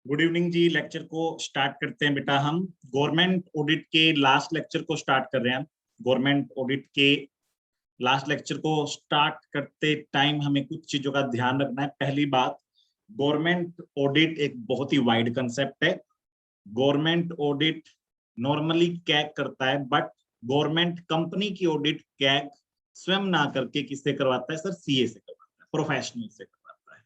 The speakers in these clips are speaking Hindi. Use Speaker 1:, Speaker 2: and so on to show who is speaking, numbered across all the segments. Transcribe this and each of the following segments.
Speaker 1: गुड इवनिंग जी। लेक्चर को स्टार्ट करते हैं बेटा। हम गवर्नमेंट ऑडिट के लास्ट लेक्चर को स्टार्ट कर रहे हैं। गवर्नमेंट ऑडिट के लास्ट लेक्चर को स्टार्ट करते टाइम हमें कुछ चीजों का ध्यान रखना है। पहली बात, गवर्नमेंट ऑडिट एक बहुत ही वाइड कंसेप्ट है। गवर्नमेंट ऑडिट नॉर्मली कैग करता है, बट गवर्नमेंट कंपनी की ऑडिट कैग स्वयं ना करके किससे करवाता है सर? सीए से करवाता है, प्रोफेशनल से करवाता है।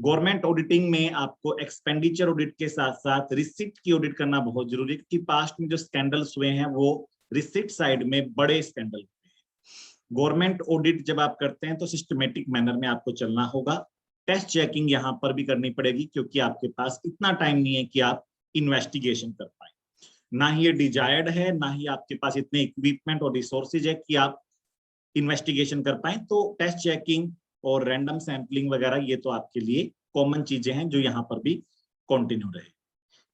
Speaker 1: गवर्नमेंट ऑडिटिंग में आपको एक्सपेंडिचर ऑडिट के साथ साथ रिसिप्ट की ऑडिट करना बहुत जरूरी है, क्योंकि पास्ट में जो स्कैंडल्स हुए हैं वो रिसिप्ट साइड में बड़े स्कैंडल हुए हैं। गवर्नमेंट ऑडिट जब आप करते हैं तो सिस्टमेटिक मैनर में आपको चलना होगा। टेस्ट चेकिंग यहाँ पर भी करनी पड़ेगी, क्योंकि आपके पास इतना टाइम नहीं है कि आप इन्वेस्टिगेशन कर पाए। ना ही ये डिजायर्ड है, ना ही आपके पास इतने इक्विपमेंट और रिसोर्सेज है कि आप इन्वेस्टिगेशन कर पाए। तो टेस्ट चेकिंग और रैंडम सैंपलिंग वगैरह ये तो आपके लिए कॉमन चीजें हैं जो यहाँ पर भी कंटिन्यू रहे।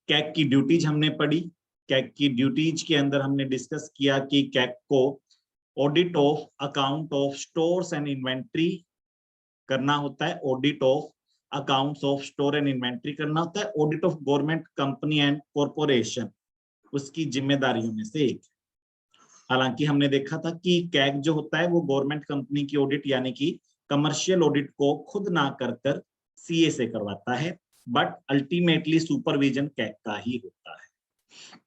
Speaker 1: कैग की ड्यूटीज हमने पढ़ी। कैग की ड्यूटीज के अंदर हमने डिस्कस किया कि कैग को audit of account of stores and inventory करना होता है, audit of accounts of store and inventory करना होता है, audit of government company and corporation उसकी जिम्मेदारियों में से एक। हालांकि हमने देखा था कि कैग जो होता है वो गवर्नमेंट कंपनी की ऑडिट यानी कि कमर्शियल ऑडिट को खुद ना कर सीए से करवाता है, बट अल्टीमेटली सुपरविजन कैग का ही होता है।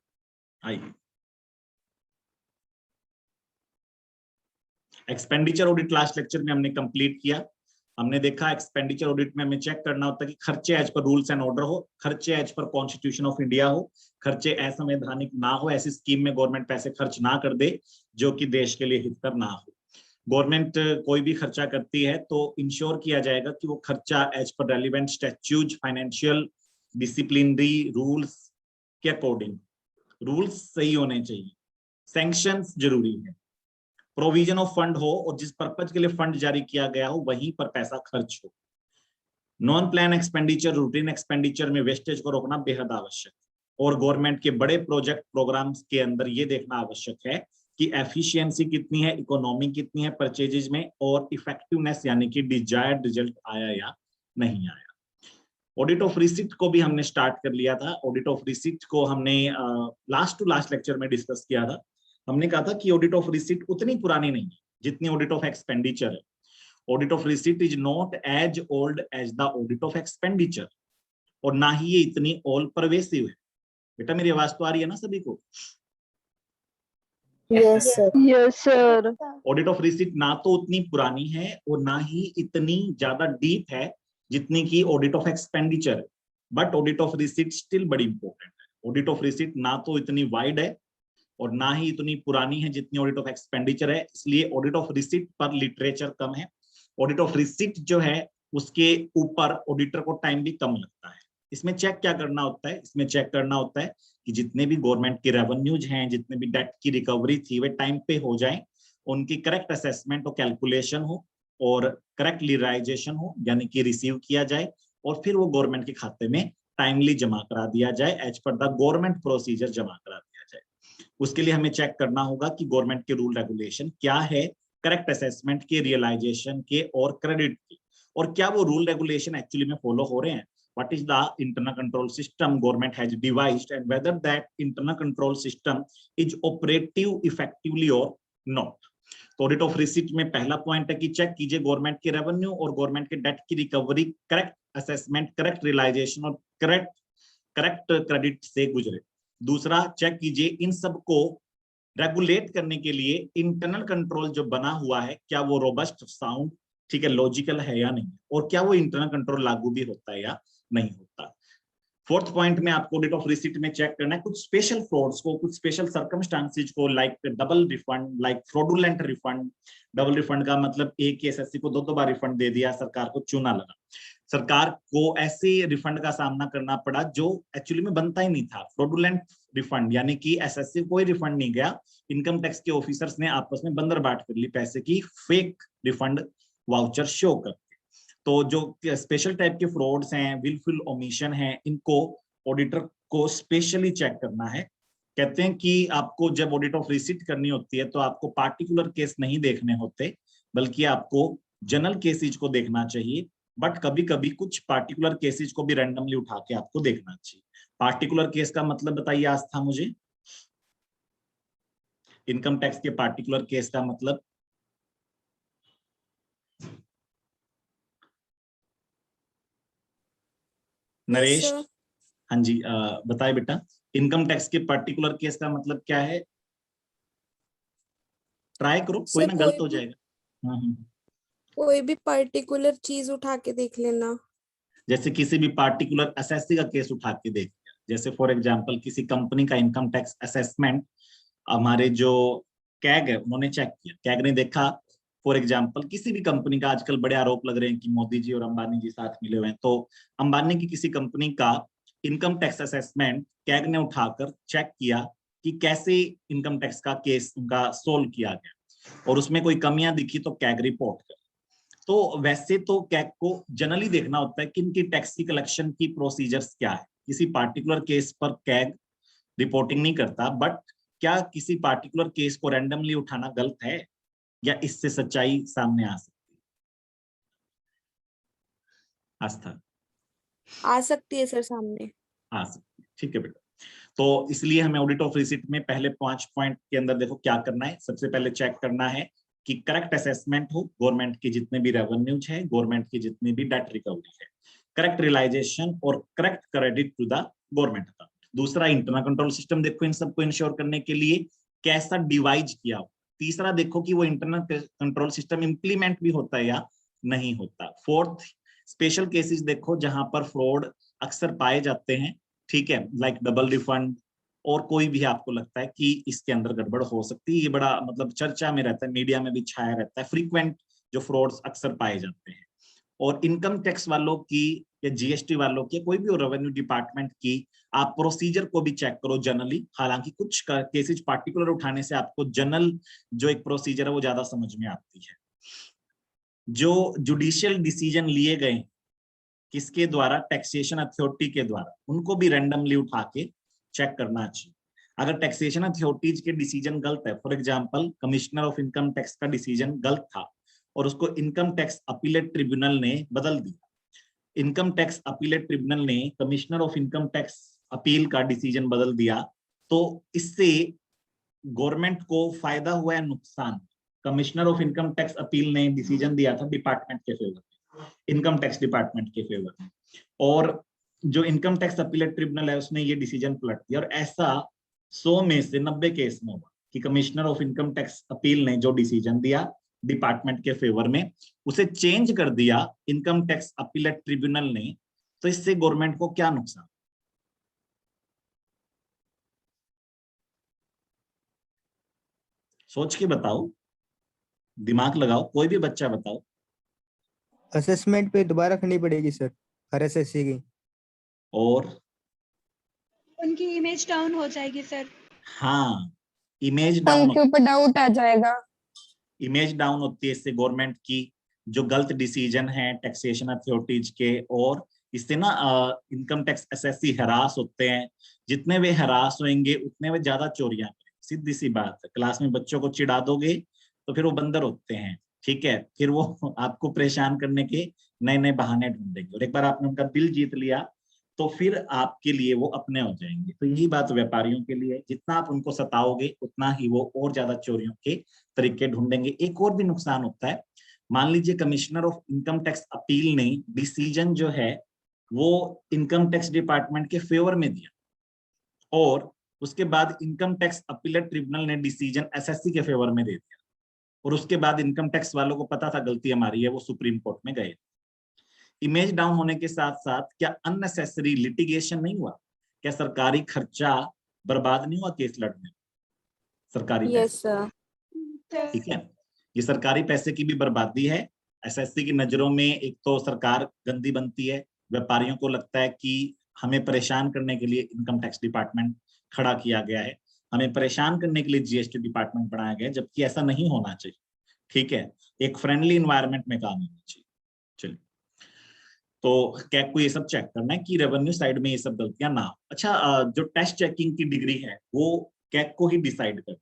Speaker 1: आइए, एक्सपेंडिचर ऑडिट लास्ट लेक्चर में हमने कंप्लीट किया। हमने देखा एक्सपेंडिचर ऑडिट में हमें चेक करना होता है कि खर्चे एज पर रूल्स एंड ऑर्डर हो, खर्चे as per constitution of India हो, खर्चे असंवैधानिक ना हो, ऐसी स्कीम में गवर्नमेंट पैसे खर्च ना कर दे जो कि देश के लिए हितकर ना हो। गवर्नमेंट कोई भी खर्चा करती है तो इंश्योर किया जाएगा कि वो खर्चा एज पर relevant statute, financial disciplinary rules के अकॉर्डिंग, रूल्स सही होने चाहिए, सैंक्शंस जरूरी है, प्रोविजन ऑफ फंड हो और जिस पर्पज के लिए फंड जारी किया गया हो वहीं पर पैसा खर्च हो। Non plan expenditure, routine expenditure में वेस्टेज को रोकना बेहद आवश्यक है। और गवर्नमेंट के बड़े प्रोजेक्ट प्रोग्राम्स के अंदर ये देखना आवश्यक है कि एफिशिएंसी कितनी है, इकोनॉमी कितनी है परचेजेज में, और इफेक्टिवनेस यानी कि डिजायर्ड रिजल्ट आया या नहीं आया। ऑडिट ऑफ रिसिप्ट को भी हमने स्टार्ट कर लिया था। ऑडिट ऑफ रिसिप्ट को हमने लास्ट टू लास्ट लेक्चर में डिस्कस किया था। हमने कहा था कि ऑडिट ऑफ रिसिप्ट उतनी पुरानी नहीं है जितनी ऑडिट ऑफ एक्सपेंडिचर है। Audit of receipt is not as old as the audit of expenditure, और ना ही ये इतनी ऑल परवेसिव है। बेटा मेरी आवाज तो आ रही है ना सभी को?
Speaker 2: Yes sir.
Speaker 3: Yes sir.
Speaker 1: Audit of receipt ना तो उतनी पुरानी है और ना ही इतनी ज्यादा डीप है जितनी की ऑडिट ऑफ एक्सपेंडिचर है, but audit of receipt still बड़ी इंपॉर्टेंट है। ऑडिट ऑफ रिसिप्ट ना तो इतनी वाइड है और ना ही इतनी पुरानी है जितनी ऑडिट ऑफ एक्सपेंडिचर है, इसलिए ऑडिट ऑफ रिसिप्ट पर लिटरेचर कम है। ऑडिट ऑफ रिसिप्ट जो है उसके ऊपर ऑडिटर को टाइम भी कम लगता है। इसमें चेक क्या करना होता है? इसमें चेक करना होता है कि जितने भी गवर्नमेंट के रेवेन्यूज हैं, जितने भी डेट की रिकवरी थी वे टाइम पे हो जाए, उनकी करेक्ट असेसमेंट और कैलकुलेशन हो और करेक्ट रियलाइजेशन हो, यानी कि रिसीव किया जाए और फिर वो गवर्नमेंट के खाते में टाइमली जमा करा दिया जाए, as per the government procedure जमा करा दिया जाए। उसके लिए हमें चेक करना होगा कि गवर्नमेंट के रूल रेगुलेशन क्या है, करेक्ट असेसमेंट के, रियलाइजेशन के और क्रेडिट के, और क्या वो रूल रेगुलेशन एक्चुअली में फॉलो हो रहे हैं। What is the internal control system government has devised and whether that internal control system is operative effectively or not. तो ऑडिट ऑफ रिसिप्ट में पहला पॉइंट है कि चेक कीजिए गवर्नमेंट के रेवेन्यू और गवर्नमेंट के डेट की recovery correct assessment, correct realisation और करेक्ट क्रेडिट से गुजरे। दूसरा, चेक कीजिए इन सब को रेगुलेट करने के लिए इंटरनल कंट्रोल जो बना हुआ है क्या वो रोबस्ट, साउंड, ठीक है, लॉजिकल है या नहीं, और क्या वो इंटरनल कंट्रोल लागू भी होता है या नहीं होता। फोर्थ पॉइंट में आपको ऑडिट ऑफ रिसिप्ट में चेक करना है कुछ स्पेशल फ्रॉड्स को, कुछ स्पेशल सर्कमस्टांसेस को, like double refund, like fraudulent refund. Double refund का मतलब एक एसएससी को दो बार रिफंड दे दिया, सरकार को चूना लगा, सरकार को ऐसे रिफंड का सामना करना पड़ा जो एक्चुअली में बनता ही नहीं था। फ्रॉडुलेंट रिफंड यानी कि एसएससी कोई रिफंड नहीं गया, इनकम टैक्स के ऑफिसर्स ने आपस में बंदरबाट कर ली पैसे की, फेक रिफंड वाउचर शो कर। तो जो स्पेशल टाइप के फ्रॉड्स हैं, विलफुल ओमिशन है, इनको ऑडिटर को स्पेशली चेक करना है। कहते हैं कि आपको जब ऑडिट ऑफ रिसिप्ट करनी होती है तो आपको पार्टिकुलर केस नहीं देखने होते, बल्कि आपको जनरल केसेज को देखना चाहिए। बट कभी कभी कुछ पार्टिकुलर केसेस को भी रैंडमली उठा के आपको देखना चाहिए। पार्टिकुलर केस का मतलब बताइए आस्था मुझे, इनकम टैक्स के पार्टिकुलर केस का मतलब। नरेश, हाँ जी, बताए बेटा, इनकम टैक्स के पर्टिकुलर केस का मतलब क्या है? ट्राई करो, कोई ना गलत हो जाएगा।
Speaker 2: कोई भी पर्टिकुलर चीज उठा के देख लेना।
Speaker 1: जैसे किसी भी पार्टिकुलर असेसी का केस उठा के देख लिया, जैसे फॉर एग्जांपल किसी कंपनी का इनकम टैक्स असेसमेंट हमारे जो कैग है उन्होंने चेक किया, कैग ने देखा फॉर एग्जांपल किसी भी कंपनी का, आजकल बड़े आरोप लग रहे हैं कि मोदी जी और अंबानी जी साथ मिले हुए हैं, तो अंबानी की किसी कंपनी का इनकम टैक्स असेसमेंट कैग ने उठाकर चेक किया कि कैसे इनकम टैक्स का केस उनका सोल्व किया गया, और उसमें कोई कमियां दिखी तो कैग रिपोर्ट कर। तो वैसे तो कैग को जनरली देखना होता है कि इनकी टैक्स की कलेक्शन की प्रोसीजर्स क्या है। किसी पार्टिकुलर केस पर कैग रिपोर्टिंग नहीं करता, बट क्या किसी पार्टिकुलर केस को रैंडमली उठाना गलत है, या इससे सच्चाई सामने आ सकती है? आस्था,
Speaker 2: आ सकती है सर सामने।
Speaker 1: आ सकती है, ठीक है बेटा। तो इसलिए हमें ऑडिट ऑफ रिसीट में पहले 5 पॉइंट के अंदर देखो क्या करना है। सबसे पहले चेक करना है कि करेक्ट असेसमेंट हो, गवर्नमेंट की जितने भी रेवेन्यूज है, गवर्नमेंट की जितनी भी डेट रिकवरी है, करेक्ट रियलाइजेशन और correct credit to the government account. दूसरा, इंटरनल कंट्रोल सिस्टम देखो इन सबको इंश्योर करने के लिए कैसा डिवाइज किया हो। तीसरा, देखो कि वो इंटरनल कंट्रोल सिस्टम इंप्लीमेंट भी होता है या नहीं होता। फोर्थ, स्पेशल केसेस देखो जहां पर फ्रॉड अक्सर पाए जाते हैं, ठीक है, लाइक डबल रिफंड, और कोई भी आपको लगता है कि इसके अंदर गड़बड़ हो सकती है, ये बड़ा मतलब चर्चा में रहता है, मीडिया में भी छाया रहता है, फ्रीक्वेंट जो फ्रॉड्स अक्सर पाए जाते हैं। और इनकम टैक्स वालों की या जीएसटी वालों की, कोई भी रेवेन्यू डिपार्टमेंट की, आप प्रोसीजर को भी चेक करो जनरली। हालांकि कुछ केसेस पार्टिकुलर उठाने से आपको जनरल जो एक प्रोसीजर है वो ज्यादा समझ में आती है। जो जुडिशियल डिसीजन लिए गए किसके द्वारा, टैक्सेशन अथॉरिटी के द्वारा, उनको भी रैंडमली उठा के चेक करना चाहिए। अगर टैक्सेशन अथॉरिटीज के डिसीजन गलत है, for example commissioner of income tax का डिसीजन गलत था और उसको इनकम टैक्स अपीलेट ट्रिब्यूनल ने बदल दिया, इनकम टैक्स अपीलेट ट्रिब्यूनल ने commissioner of income tax appeal का डिसीजन बदल दिया, तो इससे गवर्नमेंट को फायदा हुआ है नुकसान? Commissioner of income tax appeal ने डिसीजन दिया था डिपार्टमेंट के फेवर में, इनकम टैक्स डिपार्टमेंट के फेवर में, और जो इनकम टैक्स अपीलेट ट्रिब्यूनल है उसने ये डिसीजन पलट दिया। और ऐसा 100 में से 90 केस में हुआ कि commissioner of income tax appeal ने जो डिसीजन दिया डिपार्टमेंट के फेवर में, उसे चेंज कर दिया इनकम टैक्स अपीलेट ट्रिब्यूनल ने। तो इससे गवर्नमेंट को क्या नुकसान? सोच के बताओ, दिमाग लगाओ, कोई भी बच्चा बताओ।
Speaker 3: असेसमेंट पे दोबारा करनी पड़ेगी सर, हर एसएससी की।
Speaker 1: और
Speaker 4: उनकी इमेज डाउन हो जाएगी सर।
Speaker 1: हाँ, इमेज डाउन,
Speaker 2: उनके ऊपर डाउट आ जाएगा।
Speaker 1: इमेज डाउन होती है इससे गवर्नमेंट की, जो गलत डिसीजन है टैक्सेशन अथॉरिटीज के, और इससे ना इनकम टैक्स असेसी हरास होते हैं। जितने वे हरास होंगे उतने वे ज्यादा चोरियां करेंगे, सीधी सी बात है। क्लास में बच्चों को चिढ़ा दोगे तो फिर वो बंदर होते हैं, ठीक है, फिर वो आपको परेशान करने के नए नए बहाने ढूंढेंगे, और एक बार आपने उनका दिल जीत लिया तो फिर आपके लिए वो अपने हो जाएंगे। तो यही बात व्यापारियों के लिए, जितना आप उनको सताओगे उतना ही वो और ज्यादा चोरियों के तरीके ढूंढेंगे। एक और भी नुकसान होता है, मान लीजिए commissioner of income tax appeal ने डिसीजन जो है वो इनकम टैक्स डिपार्टमेंट के फेवर में दिया, और उसके बाद इनकम टैक्स अपीलेट ट्रिब्यूनल ने डिसीजन एसएससी के फेवर में दे दिया, और उसके बाद इनकम टैक्स वालों को पता था गलती हमारी है, वो सुप्रीम कोर्ट में गए। इमेज डाउन होने के साथ साथ क्या अननेसेसरी लिटिगेशन नहीं हुआ? क्या सरकारी खर्चा बर्बाद नहीं हुआ केस लड़ने? सरकारी
Speaker 2: यस
Speaker 1: पैसे,
Speaker 2: सर।
Speaker 1: ठीक है, ये सरकारी पैसे की भी बर्बादी है। एसएससी की नजरों में एक तो सरकार गंदी बनती है, व्यापारियों को लगता है कि हमें परेशान करने के लिए इनकम टैक्स डिपार्टमेंट खड़ा किया गया है, हमें परेशान करने के लिए जीएसटी डिपार्टमेंट बनाया गया है, जबकि ऐसा नहीं होना चाहिए, ठीक है, एक फ्रेंडली इन्वायरमेंट में काम होना चाहिए। चलिए, तो कैग को ये सब चेक करना है कि रेवेन्यू साइड में ये सब गलतियां ना हो। अच्छा, जो टेस्ट चेकिंग की डिग्री है वो कैग को ही डिसाइड करती है।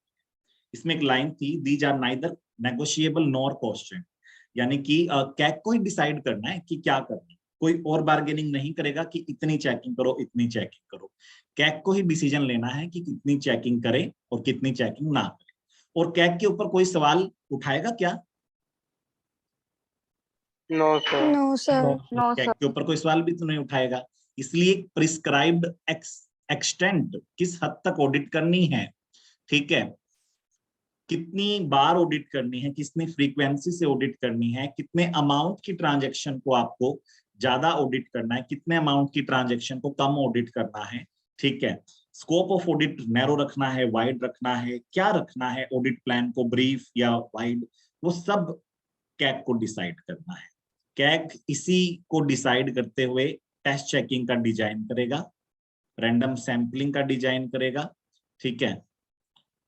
Speaker 1: इसमें एक लाइन थी, these are neither negotiable nor constant, यानी कि कैग को ही डिसाइड करना है कि क्या करना है, कोई और बार्गेनिंग नहीं करेगा कि इतनी चेकिंग करो इतनी चेकिंग करो। कैग को ही डिसीजन लेना है कि कितनी चेकिंग करे और कितनी चेकिंग ना करे। और कैग के ऊपर कोई सवाल उठाएगा क्या?
Speaker 5: No sir.
Speaker 2: No sir.
Speaker 6: No
Speaker 1: CAG
Speaker 6: sir.
Speaker 1: के ऊपर कोई सवाल भी तो नहीं उठाएगा। इसलिए प्रिस्क्राइब्ड एक्सटेंट, किस हद तक ऑडिट करनी है, ठीक है, कितनी बार ऑडिट करनी है, कितनी फ्रीक्वेंसी से ऑडिट करनी है, कितने अमाउंट की ट्रांजैक्शन को आपको ज्यादा ऑडिट करना है, कितने अमाउंट की ट्रांजैक्शन को कम ऑडिट करना है, ठीक है, स्कोप ऑफ ऑडिट नैरो रखना है, वाइड रखना है, क्या रखना है, ऑडिट प्लान को ब्रीफ या वाइड, वो सब कैग को डिसाइड करना है। कैग इसी को डिसाइड करते हुए टेस्ट चेकिंग का डिजाइन करेगा, रैंडम सैंपलिंग का डिजाइन करेगा, ठीक है,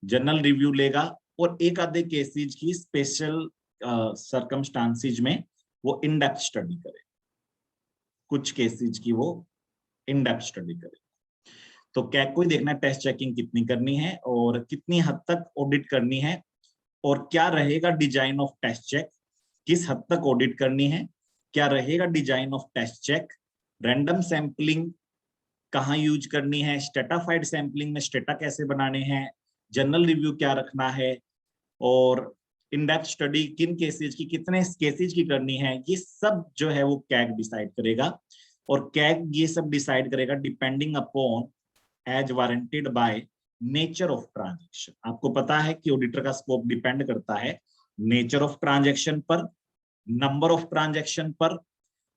Speaker 1: जनरल रिव्यू लेगा और एक आधे केसेज की स्पेशल सर्कमस्टांसेज में वो इन डेप्थ स्टडी करे, कुछ केसेज की वो इन डेप्थ स्टडी करे। तो कैग को ही देखना है टेस्ट चेकिंग कितनी करनी है और कितनी हद तक ऑडिट करनी है और क्या रहेगा डिजाइन ऑफ टेस्ट चेक, किस हद तक ऑडिट करनी है, क्या रहेगा design of test check, random sampling कहाँ यूज करनी है, स्ट्रेटाफाइड सैंपलिंग में स्ट्रेटा कैसे बनाने हैं, जनरल रिव्यू क्या रखना है और इन डेप्थ स्टडी किन केसेज की, कितने केसेज की करनी है, ये सब जो है वो कैग डिसाइड करेगा। और कैग ये सब डिसाइड करेगा depending upon as warranted by nature of transaction. आपको पता है कि ऑडिटर का स्कोप डिपेंड करता है नेचर ऑफ ट्रांजैक्शन पर, नंबर ऑफ ट्रांजैक्शन पर,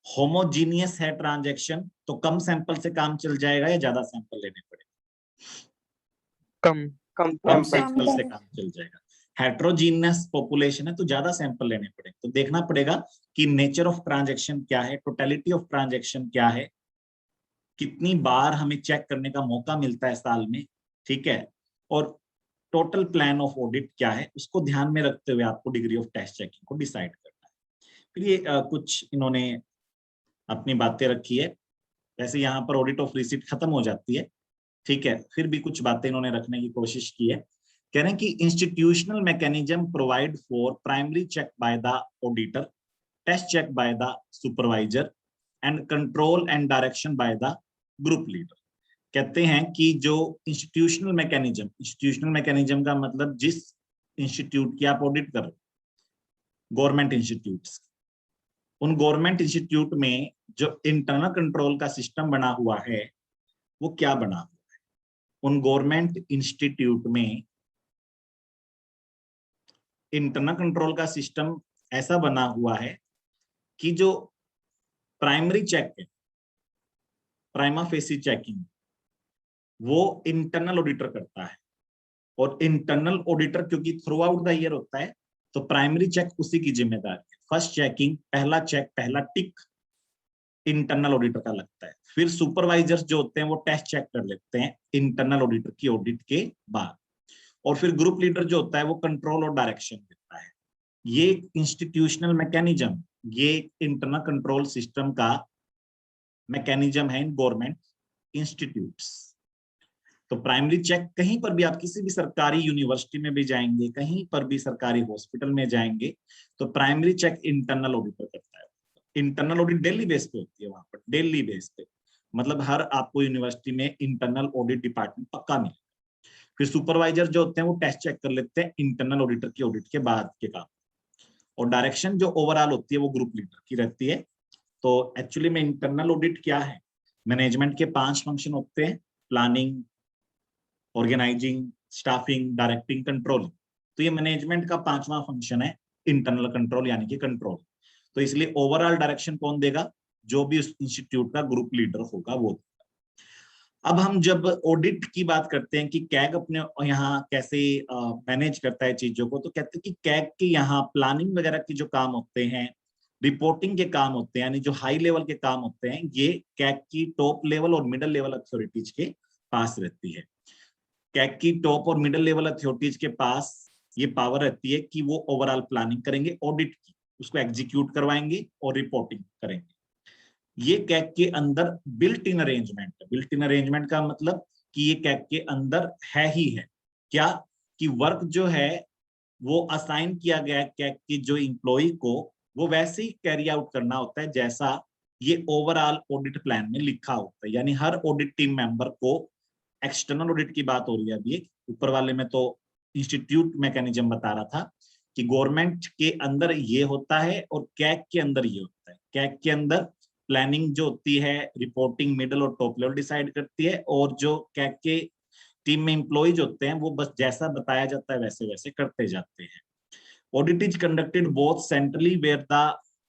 Speaker 1: होमोजीनियस है ट्रांजैक्शन तो कम सैंपल से काम चल जाएगा या ज्यादा सैंपल लेने पड़ेगा, कम सैंपल से काम चल जाएगा। हेट्रोजीनियस पॉपुलेशन है तो ज्यादा सैंपल लेने पड़ेंगे। तो देखना पड़ेगा कि नेचर ऑफ ट्रांजैक्शन क्या है, टोटलिटी ऑफ ट्रांजैक्शन क्या है, कितनी बार हमें चेक करने का मौका मिलता है साल में, ठीक है, और टोटल प्लान ऑफ ऑडिट क्या है, उसको ध्यान में रखते हुए आपको डिग्री ऑफ टेस्ट चेकिंग को डिसाइड करना है। फिर ये कुछ इन्होंने अपनी बातें रखी है, वैसे यहाँ पर ऑडिट ऑफ रिसीट खत्म हो जाती है, ठीक है, फिर भी कुछ बातें इन्होंने रखने की कोशिश की है। कह रहे हैं कि institutional mechanism provide for primary check by the auditor, test check by the supervisor and control and direction by the group leader. कहते हैं कि जो इंस्टीट्यूशनल मैकेनिज्म का मतलब जिस इंस्टीट्यूट की आप ऑडिट कर रहे हो, गवर्नमेंट इंस्टीट्यूट्स, उन गवर्नमेंट इंस्टीट्यूट में जो इंटरनल कंट्रोल का सिस्टम बना हुआ है वो क्या बना हुआ है, उन गवर्नमेंट इंस्टीट्यूट में इंटरनल कंट्रोल का सिस्टम ऐसा बना हुआ है कि जो प्राइमरी चेक है, प्राइमा फेसी चेकिंग, वो इंटरनल ऑडिटर करता है। और इंटरनल ऑडिटर क्योंकि थ्रू आउट द ईयर होता है तो प्राइमरी चेक उसी की जिम्मेदारी है। फर्स्ट चेकिंग, पहला चेक, पहला टिक इंटरनल ऑडिटर का लगता है। फिर सुपरवाइजर्स जो होते हैं वो टेस्ट चेक कर लेते हैं इंटरनल ऑडिटर की ऑडिट के बाद। और फिर ग्रुप लीडर जो होता है वो कंट्रोल और डायरेक्शन देता है। ये इंस्टीट्यूशनल मैकेनिज्म, ये इंटरनल कंट्रोल सिस्टम का मैकेनिज्म है इन गवर्नमेंट इंस्टीट्यूट्स। तो प्राइमरी चेक कहीं पर भी आप किसी भी सरकारी यूनिवर्सिटी में भी जाएंगे, कहीं पर भी सरकारी हॉस्पिटल में जाएंगे तो प्राइमरी चेक इंटरनल ऑडिटर करता है। इंटरनल ऑडिट डेली बेस पे होती है वहां पर, डेली बेस पे, मतलब हर आपको यूनिवर्सिटी में इंटरनल ऑडिट डिपार्टमेंट पक्का मिलेगा। फिर सुपरवाइजर जो होते हैं वो टेस्ट चेक कर लेते हैं इंटरनल ऑडिटर की ऑडिट के बाद के काम। और डायरेक्शन जो ओवरऑल होती है वो ग्रुप लीडर की रहती है। तो एक्चुअली में इंटरनल ऑडिट क्या है, मैनेजमेंट के 5 फंक्शन होते हैं, planning, organizing, staffing, directing, controlling. तो ये मैनेजमेंट का 5वां फंक्शन है इंटरनल कंट्रोल यानी कि कंट्रोल। तो इसलिए ओवरऑल डायरेक्शन कौन देगा, जो भी उस इंस्टीट्यूट का ग्रुप लीडर होगा वो देगा। अब हम जब ऑडिट की बात करते हैं कि कैग अपने यहाँ कैसे मैनेज करता है चीजों को, तो कहते हैं कि कैग के यहाँ प्लानिंग वगैरह के जो काम होते हैं, रिपोर्टिंग के काम होते हैं, यानी जो हाई लेवल के काम होते हैं, ये कैग की टॉप लेवल और मिडिल लेवल अथॉरिटीज के पास रहती है। कैग की टॉप और मिडिल लेवल अथॉरिटीज के पास ये पावर रहती है कि वो ओवरऑल प्लानिंग करेंगे ऑडिट की, उसको एग्जीक्यूट करवाएंगे और रिपोर्टिंग करेंगे। ये कैग के अंदर बिल्ट इन अरेंजमेंट है। बिल्ट इन अरेंजमेंट का मतलब कि ये कैग के अंदर है ही है क्या, कि वर्क जो है वो असाइन किया गया है कैग के जो इम्प्लॉय को, वो वैसे ही कैरी आउट करना होता है जैसा ये ओवरऑल ऑडिट प्लान में लिखा होता है। यानी हर ऑडिट टीम मेंबर को, एक्सटर्नल ऑडिट की बात हो रही है अभी, ऊपर वाले में तो इंस्टीट्यूट मैकेनिज्म बता रहा था कि गवर्नमेंट के अंदर ये होता है और कैग के अंदर ये होता है। कैग के अंदर प्लानिंग जो होती है, रिपोर्टिंग मिडल और टॉप लेवल डिसाइड करती है, और जो कैग के टीम में एम्प्लॉइज होते हैं वो बस जैसा बताया जाता है वैसे वैसे करते जाते हैं। Audit is conducted both centrally where the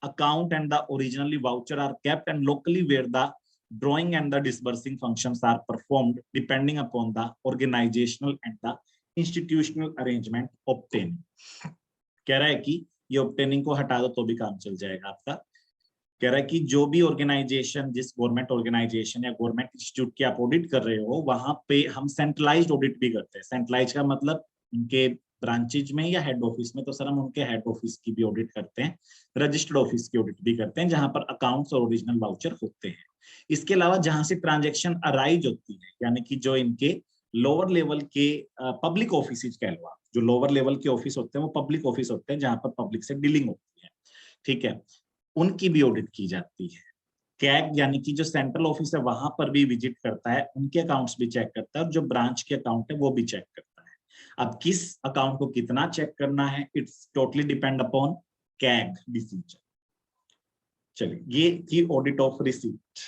Speaker 1: account and the originally voucher are kept, and locally where the drawing and the disbursing functions are performed depending upon the organizational and the institutional arrangement obtained. कह रहा है कि ये obtaining को हटा दो तो भी काम चल जाएगा आपका। कह रहा है कि जो भी ऑर्गेनाइजेशन, जिस गवर्नमेंट ऑर्गेनाइजेशन या गवर्नमेंट इंस्टीट्यूट की आप ऑडिट कर रहे हो, वहां पे हम सेंट्रलाइज्ड ऑडिट भी करते हैं। सेंट्रलाइज का मतलब उनके ब्रांचेज में या हेड ऑफिस में, तो सर हम उनके हेड ऑफिस की भी ऑडिट करते हैं, रजिस्टर्ड ऑफिस की ऑडिट भी करते हैं जहां पर अकाउंट्स और ओरिजिनल वाउचर होते हैं। इसके अलावा जहां से ट्रांजैक्शन अराइज होती है, यानी कि जो इनके लोअर लेवल के पब्लिक ऑफिस कह लो आप, जो लोअर लेवल के ऑफिस होते हैं वो पब्लिक ऑफिस होते हैं जहां पर पब्लिक से डीलिंग होती है, ठीक है, उनकी भी ऑडिट की जाती है। कैग यानी कि जो सेंट्रल ऑफिस है वहां पर भी विजिट करता है, उनके अकाउंट्स भी चेक करता है, और जो ब्रांच के अकाउंट है वो भी चेक करता है। अब किस अकाउंट को कितना चेक करना है, it's totally depend upon CAG decision. चलिए, ये थी ऑडिट ऑफ रिसीट।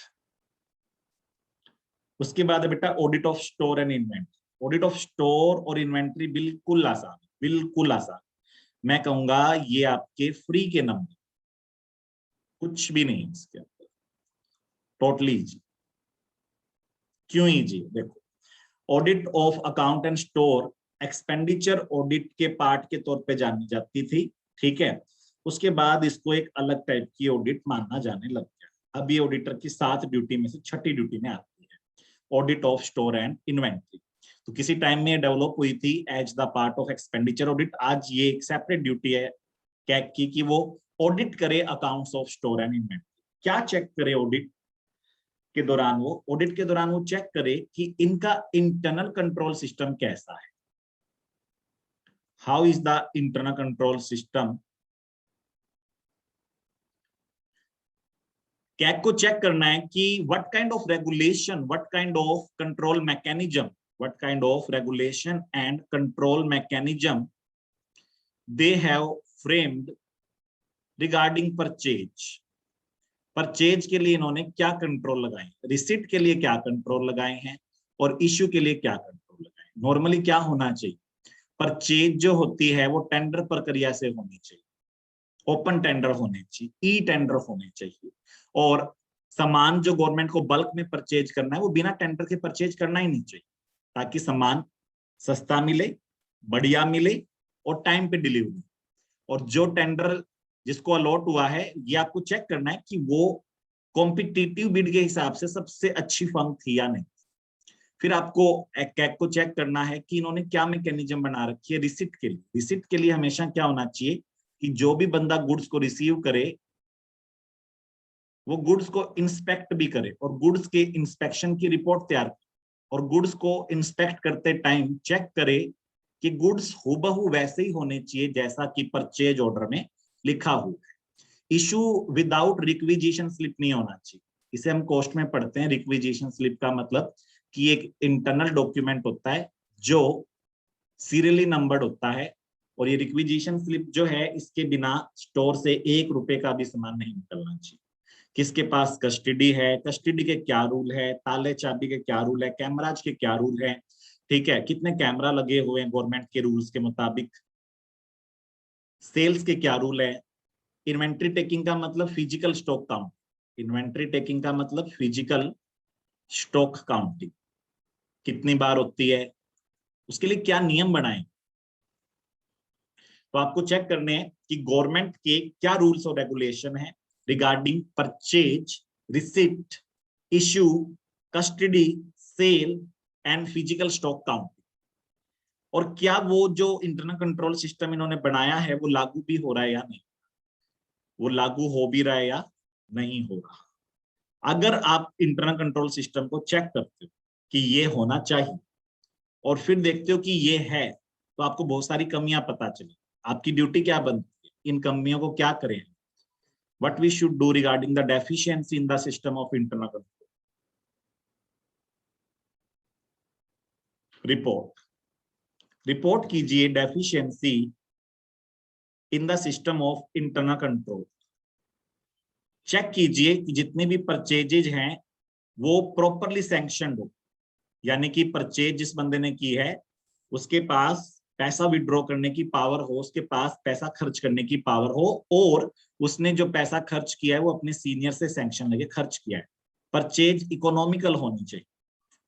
Speaker 1: उसके बाद है बेटा audit of store and inventory. Audit of store और इन्वेंट्री बिल्कुल आसान, बिल्कुल आसान। मैं कहूंगा ये आपके फ्री के नंबर, कुछ भी नहीं इसके अंदर, टोटली इजी। क्यों इजी? देखो, audit of account and store expenditure audit के पार्ट के तौर पे जानी जाती थी, ठीक है। उसके बाद इसको एक अलग टाइप की ऑडिट मानना जाने लग गया। अब ये ऑडिटर की 7 ड्यूटी में से 6ठी ड्यूटी में आती है, audit of store and inventory. तो किसी टाइम में डेवलप हुई थी as the part of expenditure audit. आज ये एक सेपरेट ड्यूटी है कैग की कि वो ऑडिट करे accounts of store and inventory. क्या चेक करे ऑडिट के दौरान? वो ऑडिट के दौरान वो चेक करे कि इनका इंटरनल कंट्रोल सिस्टम कैसा है। How is the internal control system? CAG को चेक करना है कि what kind of regulation, what kind of control mechanism, what kind of regulation and control mechanism they have framed regarding purchase। Purchase के लिए इन्होंने क्या कंट्रोल लगाए, रिसिट के लिए क्या कंट्रोल लगाए हैं, और इश्यू के लिए क्या कंट्रोल लगाए। नॉर्मली क्या होना चाहिए, परचेज जो होती है वो टेंडर प्रक्रिया से होनी चाहिए, ओपन टेंडर होने चाहिए, ई टेंडर होने चाहिए, और सामान जो गवर्नमेंट को बल्क में परचेज करना है वो बिना टेंडर के परचेज करना ही नहीं चाहिए, ताकि सामान सस्ता मिले, बढ़िया मिले और टाइम पे डिलीवरी। और जो टेंडर जिसको अलॉट हुआ है, ये आपको चेक करना है कि वो कॉम्पिटिटिव बिड के हिसाब से सबसे अच्छी फर्म थी या नहीं। फिर आपको कैग को चेक करना है कि इन्होंने क्या मैकेनिज्म बना रखी है रिसिट के लिए। रिसिट के लिए हमेशा क्या होना चाहिए कि जो भी बंदा गुड्स को रिसीव करे वो गुड्स को इंस्पेक्ट भी करे और गुड्स के इंस्पेक्शन की रिपोर्ट तैयार करे, और गुड्स को इंस्पेक्ट करते टाइम चेक करे कि गुड्स हूबहू वैसे ही होने चाहिए जैसा कि परचेज ऑर्डर में लिखा हुआ है। इशू विदाउट रिक्विजिशन स्लिप नहीं होना चाहिए। इसे हम कॉस्ट में पढ़ते हैं। रिक्विजिशन स्लिप का मतलब कि एक इंटरनल डॉक्यूमेंट होता है जो सीरियली नंबर्ड होता है, और ये रिक्विजिशन स्लिप जो है इसके बिना स्टोर से 1 रुपए का भी सामान नहीं निकलना चाहिए। किसके पास कस्टडी है, कस्टडी के क्या रूल है, ताले चाबी के क्या रूल है, कैमराज के क्या रूल है, ठीक है, कितने कैमरा लगे हुए हैं गवर्नमेंट के रूल्स के मुताबिक, सेल्स के क्या रूल है। इन्वेंट्री टेकिंग का मतलब physical stock count, inventory taking का मतलब फिजिकल स्टॉक काउंटिंग कितनी बार होती है, उसके लिए क्या नियम बनाए। तो आपको चेक करने हैं कि गवर्नमेंट के क्या रूल्स और रेगुलेशन है regarding purchase, receipt, issue, custody, sale and physical stock counting, और क्या वो जो इंटरनल कंट्रोल सिस्टम इन्होंने बनाया है वो लागू भी हो रहा है या नहीं, वो लागू हो भी रहा है या नहीं हो रहा। अगर आप इंटरनल कंट्रोल सिस्टम को चेक करते हो कि ये होना चाहिए और फिर देखते हो कि ये है, तो आपको बहुत सारी कमियां पता चली। आपकी ड्यूटी क्या बनती है, इन कमियों को क्या करें, what we should do regarding the deficiency in the system of internal control. Report कीजिए deficiency in the system of internal control. Check कीजिए कि जितने भी परचेजेज हैं वो प्रॉपरली सैंक्शनड हो, यानी कि परचेज जिस बंदे ने की है उसके पास पैसा विड्रॉ करने की पावर हो, उसके पास पैसा खर्च करने की पावर हो, और उसने जो पैसा खर्च किया है वो अपने सीनियर से सैंक्शन लेके खर्च किया है। परचेज इकोनॉमिकल होनी चाहिए,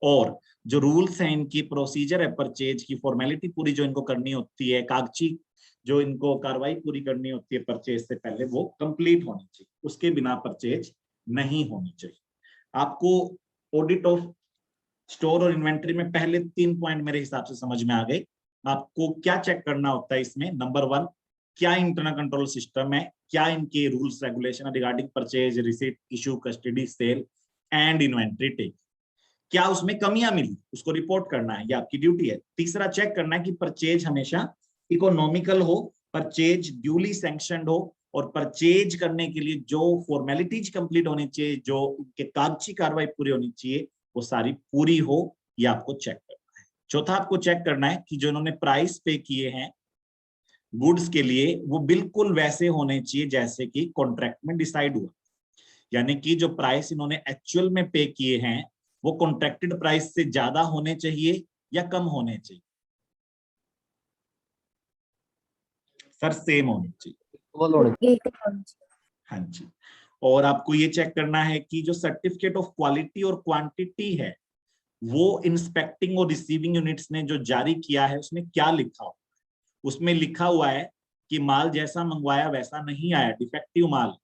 Speaker 1: और जो रूल्स हैं इनकी, प्रोसीजर है परचेज की, फॉर्मेलिटी पूरी जो इनको करनी होती है, कागजी जो इनको कार्रवाई पूरी करनी होती है परचेज से पहले, वो कंप्लीट होनी चाहिए। उसके बिना परचेज नहीं होनी चाहिए। आपको ऑडिट ऑफ स्टोर और इन्वेंट्री में पहले 3 पॉइंट मेरे हिसाब से समझ में आ गए। आपको क्या चेक करना होता है इसमें? नंबर 1, क्या इंटरनल कंट्रोल सिस्टम है, क्या इनके rules regulation regarding purchase, receipt, issue, custody, sale and inventory take, क्या उसमें कमियां मिली, उसको रिपोर्ट करना है, ये आपकी ड्यूटी है। तीसरा, चेक करना है कि परचेज हमेशा इकोनॉमिकल हो, परचेज ड्यूली सैंक्शनड हो, और परचेज करने के लिए जो फॉर्मेलिटीज कंप्लीट होनी चाहिए, जो उनके कागजी कार्रवाई पूरी होनी चाहिए, वो सारी पूरी हो, ये आपको चेक करना है। चौथा, आपको चेक करना है कि जो इन्होंने प्राइस पे किए हैं गुड्स के लिए, वो बिल्कुल वैसे होने चाहिए जैसे कि कॉन्ट्रैक्ट में डिसाइड हुआ, यानी कि जो प्राइस इन्होंने एक्चुअल में पे किए हैं वो कॉन्ट्रैक्टेड प्राइस से ज्यादा होने चाहिए या कम होने चाहिए? सर सेम होने चाहिए। हाँ जी। और आपको ये चेक करना है कि जो सर्टिफिकेट ऑफ क्वालिटी और क्वांटिटी है वो इंस्पेक्टिंग और रिसीविंग यूनिट्स ने जो जारी किया है उसमें क्या लिखा हुआ है। उसमें लिखा हुआ है कि माल जैसा मंगवाया वैसा नहीं आया, डिफेक्टिव माल,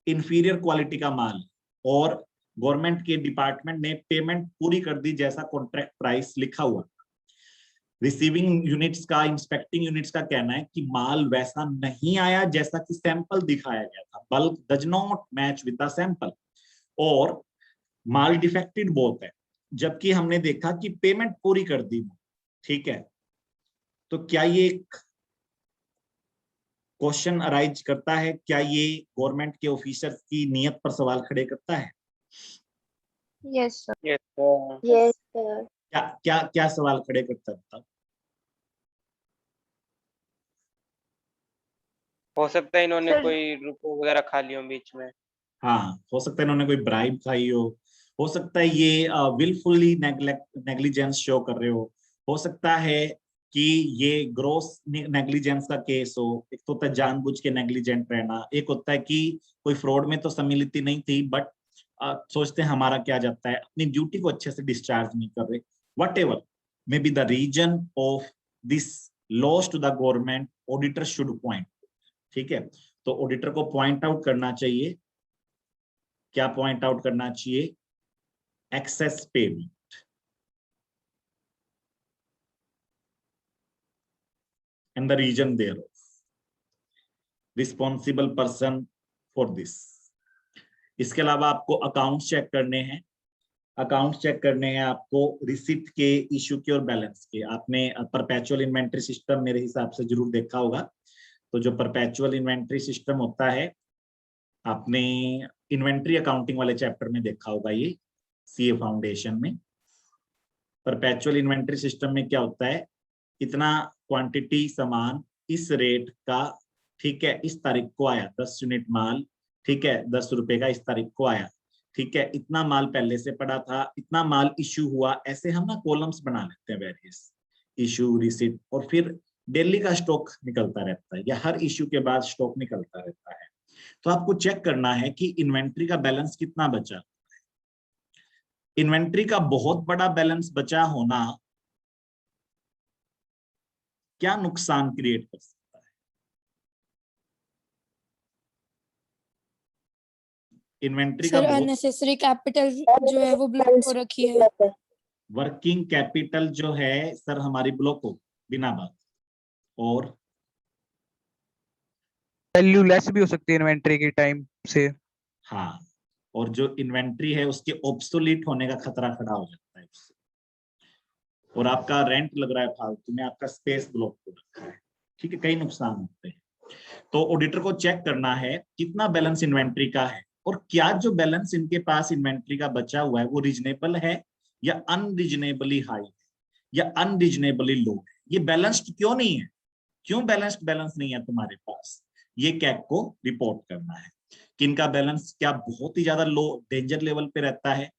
Speaker 1: इंफीरियर क्वालिटी का माल, और गवर्नमेंट के डिपार्टमेंट ने पेमेंट पूरी कर दी जैसा कॉन्ट्रैक्ट प्राइस लिखा हुआ। रिसीविंग यूनिट्स का, इंस्पेक्टिंग यूनिट्स का कहना है कि माल वैसा नहीं आया जैसा कि सैंपल दिखाया गया था, bulk does not match with the sample, और माल डिफेक्टेड बहुत है, जबकि हमने देखा कि पेमेंट पूरी कर दी। ठीक है, तो क्या ये क्वेश्चन अराइज करता है, क्या ये गवर्नमेंट के ऑफिसर्स की नीयत पर सवाल खड़े करता है?
Speaker 5: Yes sir.
Speaker 2: Yes sir.
Speaker 1: क्या क्या क्या सवाल खड़े करता है?
Speaker 6: हो सकता है इन्होंने
Speaker 5: सर-
Speaker 6: कोई रुपए वगैरह खा लियो बीच में।
Speaker 1: हाँ, हो सकता है इन्होंने कोई ब्राइब खाई हो सकता है ये विलफुली नेग्लिजेंस शो कर रहे हो सकता है कि ये ग्रोस नेग्लिजेंस का केस हो। एक तो होता है जानबूझ के नेग्लिजेंट रहना, एक होता है कि कोई फ्रॉड में तो सम्मिलित नहीं थी बट सोचते हैं हमारा क्या जाता है, अपनी ड्यूटी को अच्छे से डिस्चार्ज नहीं कर रहे। Whatever may be the reason of this loss to the government, auditor should point. ठीक है, तो ऑडिटर को पॉइंट आउट करना चाहिए। क्या पॉइंट आउट करना चाहिए? Access payment, and the region thereof, responsible person for this। इसके अलावा आपको अकाउंट्स चेक करने हैं। अकाउंट्स चेक करने हैं आपको रिसिप्ट के, इशू के और बैलेंस के। आपने परपेचुअल इन्वेंट्री सिस्टम मेरे हिसाब से जरूर देखा होगा। तो जो परपेचुअल इन्वेंट्री सिस्टम होता है, आपने इन्वेंट्री अकाउंटिंग वाले चैप्टर में देखा होगा, ये सीए फाउंडेशन में। परपेचुअल इन्वेंट्री सिस्टम में क्या होता है, इतना क्वांटिटी सामान इस रेट का, ठीक है, इस तारीख को आया, 10 यूनिट माल, ठीक है, 10 रुपए का इस तारीख को आया, ठीक है, इतना माल पहले से पड़ा था, इतना माल इशू हुआ। ऐसे हम ना कॉलम्स बना लेते हैं, वेरियस इशू, रिसीट, और फिर डेली का स्टॉक निकलता रहता है या हर इशू के बाद स्टॉक निकलता रहता है। तो आपको चेक करना है कि इन्वेंट्री का बैलेंस कितना बचा। इन्वेंट्री का बहुत बड़ा बैलेंस बचा होना क्या नुकसान क्रिएट कर सकता है? इन्वेंट्री का
Speaker 2: सर
Speaker 1: बहुत,
Speaker 2: अननेसेसरी कैपिटल जो है वो ब्लॉक हो रखी है।
Speaker 1: वर्किंग कैपिटल जो है सर हमारी ब्लॉक हो बिना बात, और
Speaker 7: वैल्यू लेस भी हो सकती है इन्वेंट्री की टाइम से।
Speaker 1: हाँ, और जो इन्वेंट्री है उसके ऑब्सोलीट होने का खतरा खड़ा हो जाता है उससे, और आपका रेंट लग रहा है फालतू में, आपका स्पेस ब्लॉक हो रखा है। ठीक है, कई नुकसान होते हैं। तो ऑडिटर को चेक करना है कितना बैलेंस इन्वेंट्री का है और क्या जो बैलेंस इनके पास इन्वेंट्री का बचा हुआ है वो रीजनेबल है या अनरीजनेबली हाई है या अनरीजनेबली लो है। ये बैलेंस्ड क्यों नहीं है, क्यों बैलेंस्ड बैलेंस नहीं है तुम्हारे पास, ये कैग को रिपोर्ट करना है कि इनका बैलेंस क्या बहुत ही ज्यादा लो डेंजर लेवल पे रहता है,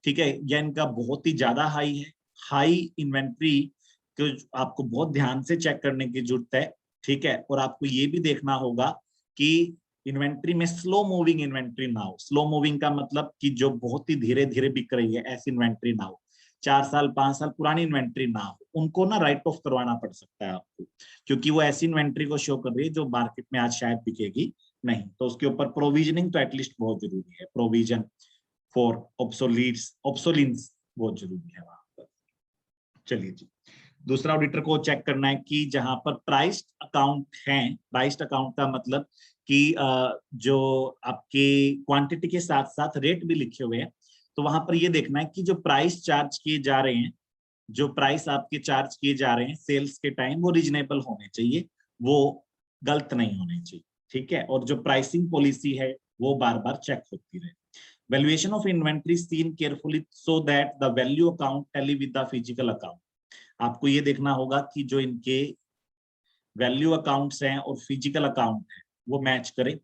Speaker 1: ठीक है, या इनका बहुत ही ज्यादा हाई है। हाई इन्वेंट्री को आपको बहुत ध्यान से चेक करने की जरूरत है, ठीक है। और आपको ये भी देखना होगा कि इन्वेंट्री में स्लो मूविंग इन्वेंट्री ना हो। स्लो मूविंग का मतलब कि जो बहुत ही धीरे धीरे बिक रही है ऐसी इन्वेंट्री ना हो। 4 साल 5 साल पुरानी इन्वेंट्री ना हो, उनको ना राइट ऑफ करवाना पड़ सकता है आपको, क्योंकि वो ऐसी इन्वेंट्री को शो कर रही है जो मार्केट में आज शायद बिकेगी नहीं। तो उसके ऊपर प्रोविजनिंग तो एटलीस्ट बहुत जरूरी है, प्रोविजन फॉर ऑब्सोलिन्स बहुत जरूरी है वहां पर। चलिए जी, दूसरा ऑडिटर को चेक करना है कि जहां पर प्राइस्ड अकाउंट है, प्राइस्ड अकाउंट का मतलब कि जो आपके क्वांटिटी के साथ साथ रेट भी लिखे हुए हैं, तो वहां पर ये देखना है कि जो प्राइस चार्ज किए जा रहे हैं, जो प्राइस आपके चार्ज किए जा रहे हैं सेल्स के टाइम, वो रीजनेबल होने चाहिए, वो गलत नहीं होने चाहिए, ठीक है। और जो प्राइसिंग पॉलिसी है वो बार बार चेक होती रहे। Valuation of inventory seen carefully so that the value account tally with the physical account. आपको ये देखना होगा कि जो इनके वैल्यू अकाउंट्स हैं और फिजिकल अकाउंट है वो मैच करें।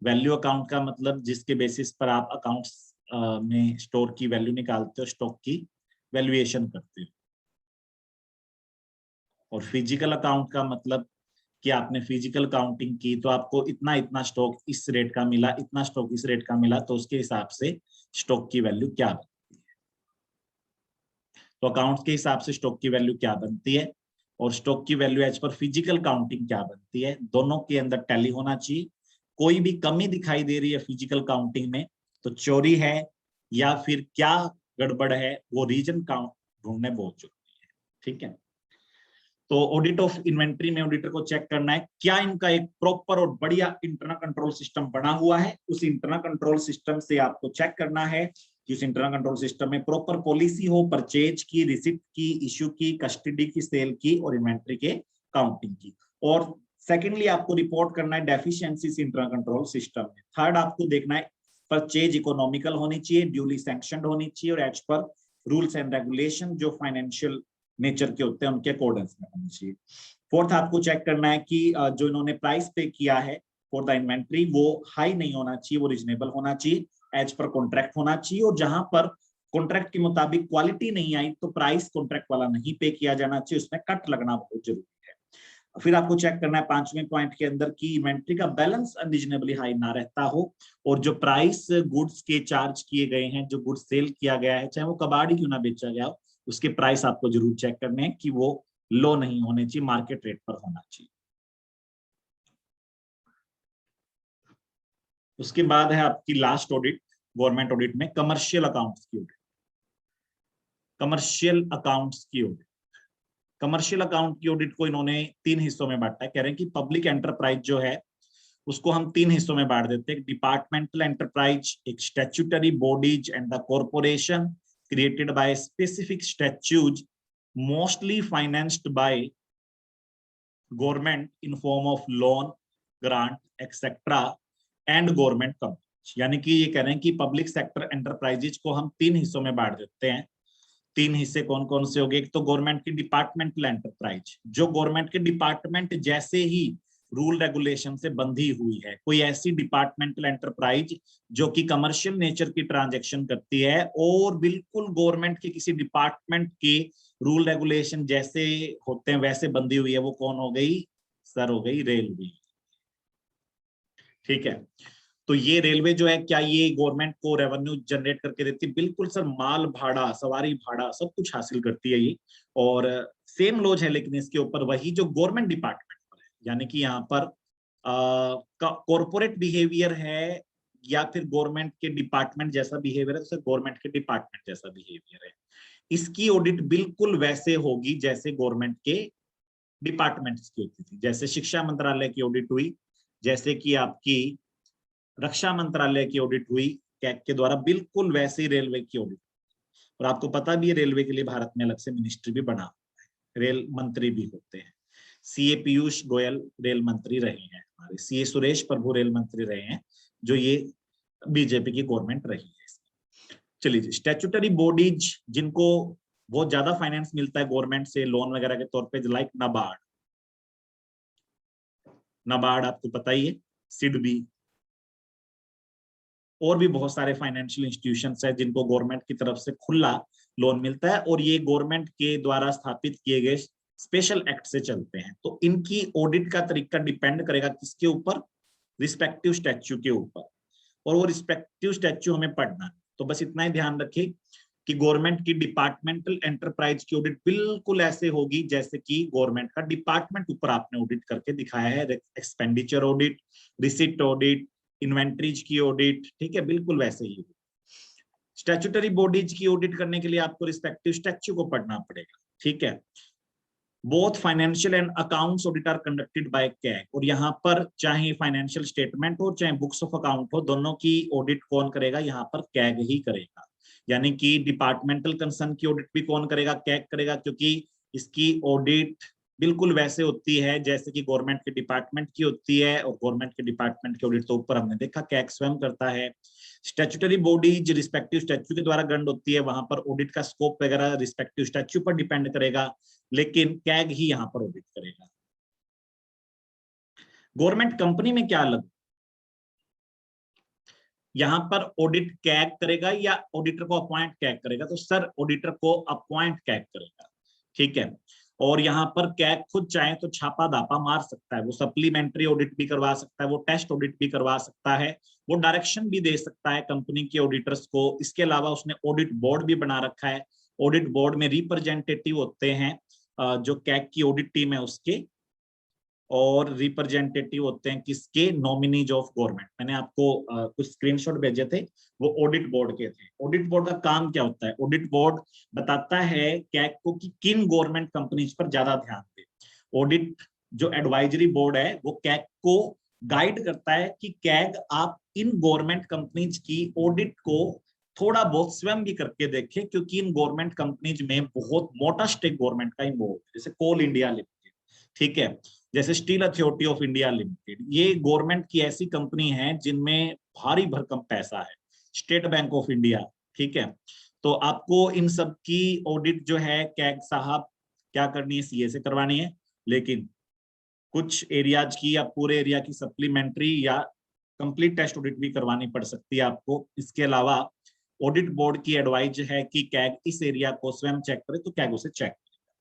Speaker 1: वैल्यू अकाउंट का मतलब जिसके बेसिस पर आप अकाउंट्स में स्टोर की वैल्यू निकालते हो, स्टॉक की वैल्यूएशन करते हो। और फिजिकल अकाउंट का मतलब कि आपने फिजिकल काउंटिंग की तो आपको इतना इतना स्टॉक इस रेट का मिला, इतना स्टॉक इस रेट का मिला, तो उसके हिसाब से स्टॉक की वैल्यू क्या बनती है। तो अकाउंट के हिसाब से स्टॉक की वैल्यू क्या बनती है और स्टॉक की वैल्यू एज पर फिजिकल काउंटिंग क्या बनती है, दोनों के अंदर टैली होना चाहिए। कोई भी कमी दिखाई दे रही है फिजिकल काउंटिंग में तो चोरी है या फिर क्या गड़बड़ है, वो रीजन काउंट ढूंढने बहुत जरूरी है, ठीक है। तो ऑडिट ऑफ इन्वेंट्री में ऑडिटर को चेक करना है क्या इनका एक प्रॉपर और बढ़िया इंटरनल कंट्रोल सिस्टम बना हुआ है। उस इंटरनल कंट्रोल सिस्टम से आपको चेक करना है कि उस इंटरनल कंट्रोल सिस्टम में प्रॉपर पॉलिसी हो परचेज की, रिसिप्ट की, इश्यू की, कस्टडी की, सेल की और इन्वेंट्री के काउंटिंग की। और सेकेंडली आपको रिपोर्ट करना है डेफिशिएंसीज इंटरनल कंट्रोल सिस्टम में। थर्ड आपको देखना है परचेज इकोनॉमिकल होनी चाहिए, ड्यूली सैंक्शनड होनी चाहिए और एज पर रूल्स एंड रेगुलेशन जो फाइनेंशियल नेचर के होते हैं उनके अकॉर्डेंस में होनी चाहिए। फोर्थ आपको चेक करना है कि जो इन्होंने प्राइस पे किया है फॉर द इन्वेंट्री वो हाई नहीं होना चाहिए, वो रीजनेबल होना चाहिए, एज पर कॉन्ट्रैक्ट होना चाहिए। और जहां पर कॉन्ट्रैक्ट के मुताबिक क्वालिटी नहीं आई तो प्राइस कॉन्ट्रैक्ट वाला नहीं पे किया जाना चाहिए, उसमें कट लगना बहुत जरूरी है। फिर आपको चेक करना है 5वें पॉइंट के अंदर की इन्वेंट्री का बैलेंस अनरीजनेबली हाई ना रहता हो और जो प्राइस गुड्स के चार्ज किए गए हैं, जो गुड्स सेल किया गया है, चाहे वो कबाड़ ही क्यों ना बेचा गया हो, उसके प्राइस आपको जरूर चेक करने हैं कि वो लो नहीं होने चाहिए, मार्केट रेट पर होना चाहिए। उसके बाद है आपकी लास्ट ऑडिट गवर्नमेंट ऑडिट में कमर्शियल अकाउंट्स की ऑडिट। कमर्शियल अकाउंट्स की ऑडिट, कमर्शियल अकाउंट की ऑडिट को इन्होंने 3 हिस्सों में बांटा है। कह रहे हैं कि पब्लिक एंटरप्राइज जो है उसको हम 3 हिस्सों में बांट देते हैं, डिपार्टमेंटल एंटरप्राइज, एक statutory bodies and the corporation created by specific statutes mostly financed by government in form of loan, grant, etc. and government companies। यानी कि ये कह रहे हैं कि पब्लिक सेक्टर एंटरप्राइजेज को हम 3 हिस्सों में बांट देते हैं। 3 हिस्से कौन कौन से हो गए? एक तो गवर्नमेंट की डिपार्टमेंटल एंटरप्राइज, जो गवर्नमेंट के डिपार्टमेंट जैसे ही रूल रेगुलेशन से बंधी हुई है। कोई ऐसी डिपार्टमेंटल एंटरप्राइज जो कि कमर्शियल नेचर की ट्रांजैक्शन करती है और बिल्कुल गवर्नमेंट के किसी डिपार्टमेंट के रूल रेगुलेशन जैसे होते हैं वैसे बंधी हुई है, वो कौन हो गई सर? हो गई रेलवे, ठीक है। तो ये रेलवे जो है, क्या ये गवर्नमेंट को रेवेन्यू जनरेट करके देती है? बिल्कुल सर, माल भाड़ा, सवारी भाड़ा सब कुछ हासिल करती है ये। और सेम लॉज है लेकिन इसके ऊपर वही जो गवर्नमेंट डिपार्टमेंट पर है, यानी कि यहाँ पर कॉर्पोरेट बिहेवियर है या फिर गवर्नमेंट के डिपार्टमेंट जैसा बिहेवियर है, तो गवर्नमेंट के डिपार्टमेंट जैसा बिहेवियर है। इसकी ऑडिट बिल्कुल वैसे होगी जैसे गवर्नमेंट के डिपार्टमेंट्स की होती थी। जैसे शिक्षा मंत्रालय की ऑडिट हुई, जैसे कि आपकी रक्षा मंत्रालय की ऑडिट हुई कैग के द्वारा, बिल्कुल वैसे ही रेलवे की ऑडिट। और आपको पता भी है रेलवे के लिए भारत में अलग से मिनिस्ट्री भी बना हुआ है, रेल मंत्री भी होते हैं। सीए पीयूष गोयल रेल मंत्री रहे हैं, हमारे सीए सुरेश प्रभु रेल मंत्री रहे हैं, जो ये बीजेपी की गवर्नमेंट रही है। चलिए जी, स्टैट्यूटरी बॉडीज जिनको बहुत ज्यादा फाइनेंस मिलता है गवर्नमेंट से लोन वगैरह के तौर पे, लाइक नाबार्ड, नाबार्ड आपको पता ही है, सिडबी, और भी बहुत सारे फाइनेंशियल इंस्टीट्यूशंस है जिनको गवर्नमेंट की तरफ से खुला लोन मिलता है, और ये गवर्नमेंट के द्वारा स्थापित किए गए स्पेशल एक्ट से चलते हैं। तो इनकी ऑडिट का तरीका डिपेंड करेगा किसके ऊपर, रिस्पेक्टिव स्टैच्यू के ऊपर, और वो रिस्पेक्टिव स्टैच्यू हमें पढ़ना है। तो बस इतना ही ध्यान रखें कि गवर्नमेंट की डिपार्टमेंटल एंटरप्राइज की ऑडिट बिल्कुल ऐसे होगी जैसे कि गवर्नमेंट का डिपार्टमेंट ऊपर आपने ऑडिट करके दिखाया है, expenditure audit, receipt audit, inventories की ऑडिट, ठीक है, बिल्कुल वैसे ही। स्टैट्यूटरी बॉडीज की ऑडिट करने के लिए आपको रिस्पेक्टिव स्टैच्यू को पढ़ना पड़ेगा, ठीक है। Both financial and accounts audit are conducted by CAG, और यहाँ पर चाहे फाइनेंशियल स्टेटमेंट हो चाहे बुक्स ऑफ अकाउंट हो, दोनों की ऑडिट कौन करेगा, यहाँ पर कैग ही करेगा। यानी कि डिपार्टमेंटल कंसर्न की ऑडिट भी कौन करेगा, कैग करेगा, क्योंकि इसकी ऑडिट बिल्कुल वैसे होती है जैसे कि गवर्नमेंट के डिपार्टमेंट की होती है, और गवर्नमेंट के डिपार्टमेंट की ऑडिट तो ऊपर हमने देखा कैग स्वयं करता है। स्टैट्यूटरी बॉडीज रिस्पेक्टिव स्टैच्यू के द्वारा गठित होती है, वहां पर ऑडिट का स्कोप वगैरह रिस्पेक्टिव स्टैच्यू पर डिपेंड करेगा, लेकिन कैग ही यहाँ पर ऑडिट करेगा। गवर्नमेंट कंपनी में क्या अलग, यहाँ पर ऑडिट कैग करेगा या ऑडिटर को अपॉइंट कैग करेगा, तो सर ऑडिटर को अपॉइंट कैग करेगा, ठीक है। और यहाँ पर कैग खुद चाहे तो छापा दापा मार सकता है, वो सप्लीमेंट्री ऑडिट भी करवा सकता है, वो टेस्ट ऑडिट भी करवा सकता है, वो डायरेक्शन भी दे सकता है कंपनी के ऑडिटर्स को। इसके अलावा उसने ऑडिट बोर्ड भी बना रखा है, ऑडिट बोर्ड में रिप्रेजेंटेटिव होते हैं जो कैग की ऑडिट टीम है उसके, और रिप्रेजेंटेटिव होते हैं किसके, नॉमिनीज ऑफ गवर्नमेंट। मैंने आपको कुछ स्क्रीनशॉट भेजे थे, वो ऑडिट बोर्ड के थे। ऑडिट बोर्ड का काम क्या होता है, ऑडिट बोर्ड बताता है कैग को कि किन गवर्नमेंट कंपनीज पर ज्यादा ध्यान दे। ऑडिट जो एडवाइजरी बोर्ड है वो कैग को गाइड करता है कि कैग आप इन गवर्नमेंट कंपनीज की ऑडिट को थोड़ा बहुत स्वयं भी करके देखें, क्योंकि इन गवर्नमेंट कंपनीज में बहुत मोटा स्टेक गवर्नमेंट का इन्वॉल्व है, जैसे कोल इंडिया लिमिटेड, ठीक है, जैसे steel authority of India limited, ये गवर्नमेंट की ऐसी कंपनी है जिनमें भारी भरकम पैसा है, स्टेट बैंक ऑफ इंडिया, ठीक है। तो आपको इन सब की ऑडिट जो है कैग साहब क्या करनी है, सीए से करवानी है, लेकिन कुछ एरियाज की या पूरे एरिया की सप्लीमेंट्री या कंप्लीट टेस्ट ऑडिट भी करवानी पड़ सकती है आपको। इसके अलावा ऑडिट बोर्ड की एडवाइज है कि कैग इस एरिया को स्वयं चेक करे, तो कैग उसे चेक करेगा।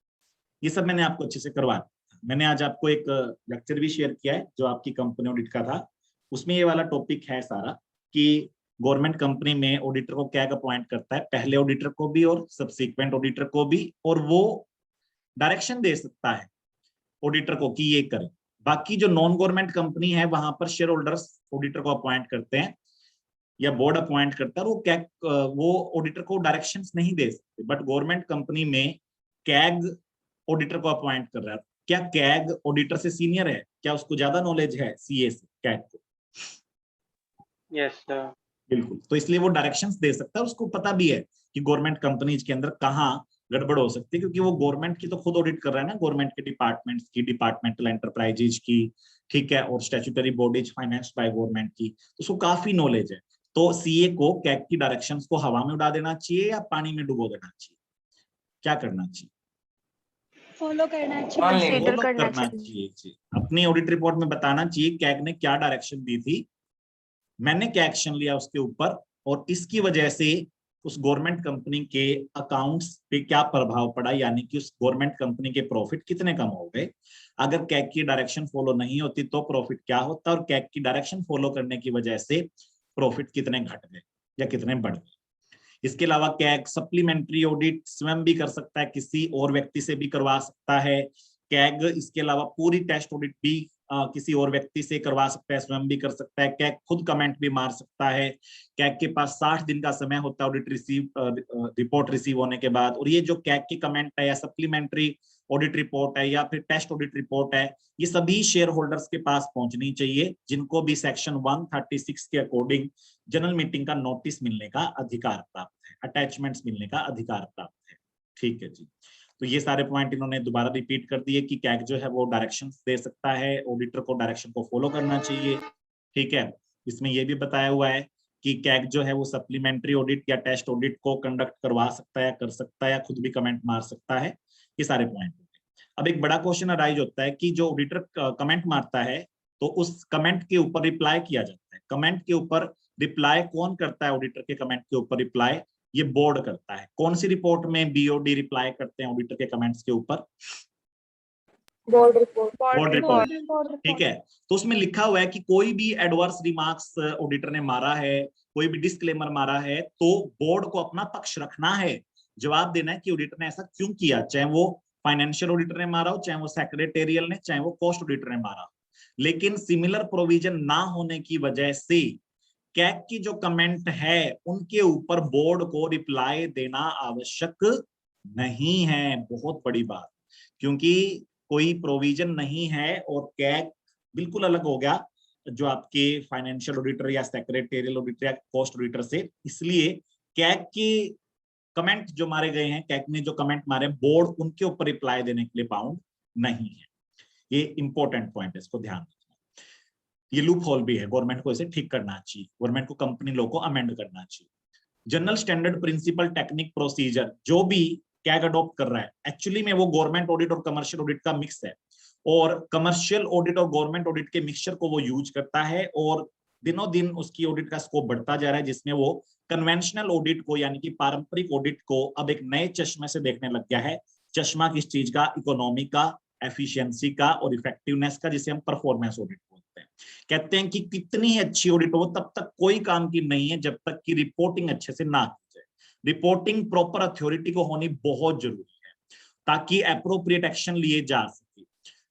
Speaker 1: ये सब मैंने आपको अच्छे से करवा, मैंने आज आपको एक लेक्चर भी शेयर किया है जो आपकी कंपनी ऑडिट का था, उसमें ये वाला टॉपिक है सारा कि गवर्नमेंट कंपनी में ऑडिटर को कैग अपॉइंट करता है, पहले ऑडिटर को भी और सब्सिक्वेंट ऑडिटर को भी, और वो डायरेक्शन दे सकता है ऑडिटर को कि ये करें। बाकी जो नॉन गवर्नमेंट कंपनी है वहां पर शेयर होल्डर्स ऑडिटर को अपॉइंट करते हैं या बोर्ड अपॉइंट करता है, वो कैग वो ऑडिटर को डायरेक्शंस नहीं दे सकते, बट गवर्नमेंट कंपनी में कैग ऑडिटर को अपॉइंट कर रहा है। क्या कैग ऑडिटर से सीनियर है, क्या उसको ज्यादा नॉलेज है सीए से कैग को?
Speaker 6: यस सर,
Speaker 1: बिल्कुल, तो इसलिए वो डायरेक्शंस दे सकता है, उसको पता भी है कि गवर्नमेंट कंपनीज के अंदर कहाँ गड़बड़ हो सकती है, क्योंकि वो गवर्नमेंट की तो खुद ऑडिट कर रहा है ना, गवर्नमेंट के डिपार्टमेंट्स की, डिपार्टमेंटल एंटरप्राइजेज की, ठीक है, और statutory bodies finance by government की, तो उसको काफी नॉलेज है। तो सीए को कैग की डायरेक्शंस को हवा में उड़ा देना चाहिए या पानी में डुबो देना चाहिए, क्या करना चाहिए?
Speaker 4: फॉलो करना चाहिए।
Speaker 5: कंसीडर
Speaker 1: फॉलो
Speaker 5: करना
Speaker 1: करना
Speaker 5: चाहिए।
Speaker 1: चाहिए जी। अपनी ऑडिट रिपोर्ट में बताना चाहिए कैग ने क्या डायरेक्शन दी थी, मैंने क्या एक्शन लिया उसके ऊपर, और इसकी वजह से उस गवर्नमेंट कंपनी के अकाउंट्स पे क्या प्रभाव पड़ा, यानी कि उस गवर्नमेंट कंपनी के प्रॉफिट कितने कम हो गए। अगर कैग की डायरेक्शन फॉलो नहीं होती तो प्रॉफिट क्या होता, और कैग की डायरेक्शन फॉलो करने की वजह से प्रॉफिट कितने घट गए या कितने बढ़ गए। इसके अलावा कैग सप्लीमेंट्री ऑडिट स्वयं भी कर सकता है, किसी और व्यक्ति से भी करवा सकता है। कैग इसके अलावा पूरी टेस्ट ऑडिट भी किसी और व्यक्ति से करवा सकता है, स्वयं भी कर सकता है। कैग खुद कमेंट भी मार सकता है। कैग के पास 60 दिन का समय होता है ऑडिट रिपोर्ट रिसीव होने के बाद, और ये जो कैग की कमेंट है या सप्लीमेंट्री ऑडिट रिपोर्ट है या फिर टेस्ट ऑडिट रिपोर्ट है, ये सभी शेयर होल्डर्स के पास पहुंचनी चाहिए, जिनको भी सेक्शन 136 के अकॉर्डिंग जनरल मीटिंग का नोटिस मिलने का अधिकार प्राप्त है, अटैचमेंट्स मिलने का अधिकार प्राप्त है। ठीक है जी। तो ये सारे पॉइंट इन्होंने दोबारा रिपीट कर दिए कि कैग जो है वो डायरेक्शन दे सकता है, ऑडिटर को डायरेक्शन को फॉलो करना चाहिए। ठीक है, इसमें ये भी बताया हुआ है कि कैग जो है वो सप्लीमेंट्री ऑडिट या टेस्ट ऑडिट को कंडक्ट करवा सकता है, कर सकता है, या खुद भी कमेंट मार सकता है। ये सारे पॉइंट। अब एक बड़ा क्वेश्चन अराइज होता है कि जो ऑडिटर कमेंट मारता है तो उस कमेंट के ऊपर रिप्लाई किया जाता है। कमेंट के ऊपर रिप्लाई कौन करता है? ऑडिटर के कमेंट के ऊपर रिप्लाई ये बोर्ड करता है। कौन सी रिपोर्ट में बीओडी रिप्लाई करते हैं ऑडिटर के कमेंट्स के ऊपर?
Speaker 2: Board report.
Speaker 1: Board report. ठीक है, तो उसमें लिखा हुआ है कि कोई भी एडवर्स रिमार्क्स ऑडिटर ने मारा है, कोई भी डिस्क्लेमर मारा है, तो बोर्ड को अपना पक्ष रखना है, जवाब देना है कि ऑडिटर ने ऐसा क्यों किया, चाहे वो फाइनेंशियल ऑडिटर ने मारा हो, चाहे वो सेक्रेटेरियल ने, चाहे वो कॉस्ट ऑडिटर ने मारा। लेकिन सिमिलर प्रोविजन ना होने की वजह से कैग की जो कमेंट है उनके ऊपर बोर्ड को रिप्लाई देना आवश्यक नहीं है। बहुत बड़ी बात, क्योंकि कोई प्रोविजन नहीं है और कैग बिल्कुल अलग हो गया जो आपके फाइनेंशियल ऑडिटर या सेक्रेटेरियल ऑडिटर या कॉस्ट ऑडिटर से। इसलिए कैग के कमेंट जो मारे गए हैं, कैग ने जो कमेंट मारे, बोर्ड उनके ऊपर रिप्लाई देने के लिए बाउंड नहीं है। ये इंपॉर्टेंट पॉइंट है, इसको ध्यान रखना। ये लूप होल भी है, गवर्नमेंट को इसे ठीक करना चाहिए, गवर्नमेंट को कंपनी लॉ को अमेंड करना चाहिए। General standard principle technique procedure जो भी कैग अडॉप्ट कर रहा है, एक्चुअली में वो गवर्नमेंट ऑडिट और कमर्शियल ऑडिट का मिक्स है, और कमर्शियल ऑडिट और गवर्नमेंट ऑडिट के मिक्सचर को वो यूज करता है, और दिनों दिन उसकी ऑडिट का स्कोप बढ़ता जा रहा है, जिसमें वो कन्वेंशनल ऑडिट को यानी कि पारंपरिक ऑडिट को अब एक नए चश्मे से देखने लग गया है। चश्मा किस चीज का? इकोनॉमी का, एफिशिएंसी का और इफेक्टिवनेस का, जिसे हम परफॉर्मेंस ऑडिट बोलते हैं। कहते हैं कि कितनी ही अच्छी ऑडिट हो तब तक कोई काम की नहीं है जब तक कि रिपोर्टिंग अच्छे से ना की जाए। रिपोर्टिंग प्रॉपर अथॉरिटी को होनी बहुत जरूरी है, ताकि एप्रोप्रिएट एक्शन लिए जा सके,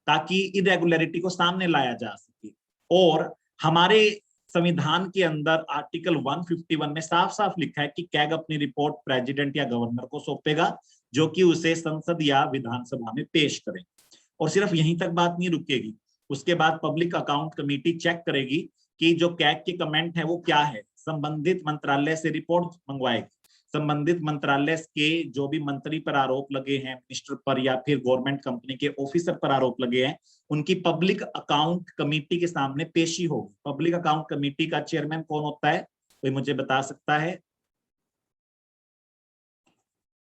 Speaker 1: ताकि इरेगुलरिटी को सामने लाया जा सके। और हमारे संविधान के अंदर आर्टिकल 151 में साफ साफ लिखा है कि कैग अपनी रिपोर्ट प्रेसिडेंट या गवर्नर को सौंपेगा, जो कि उसे संसद या विधानसभा में पेश करेंगे। और सिर्फ यहीं तक बात नहीं रुकेगी, उसके बाद पब्लिक अकाउंट कमेटी चेक करेगी कि जो कैग के कमेंट है वो क्या है, संबंधित मंत्रालय से रिपोर्ट मंगवाएगी। संबंधित मंत्रालय के जो भी मंत्री पर आरोप लगे हैं, मिनिस्टर पर या फिर गवर्नमेंट कंपनी के ऑफिसर पर आरोप लगे हैं, उनकी पब्लिक अकाउंट कमेटी के सामने पेशी होगी। पब्लिक अकाउंट कमेटी का चेयरमैन कौन होता है? कोई मुझे बता सकता है?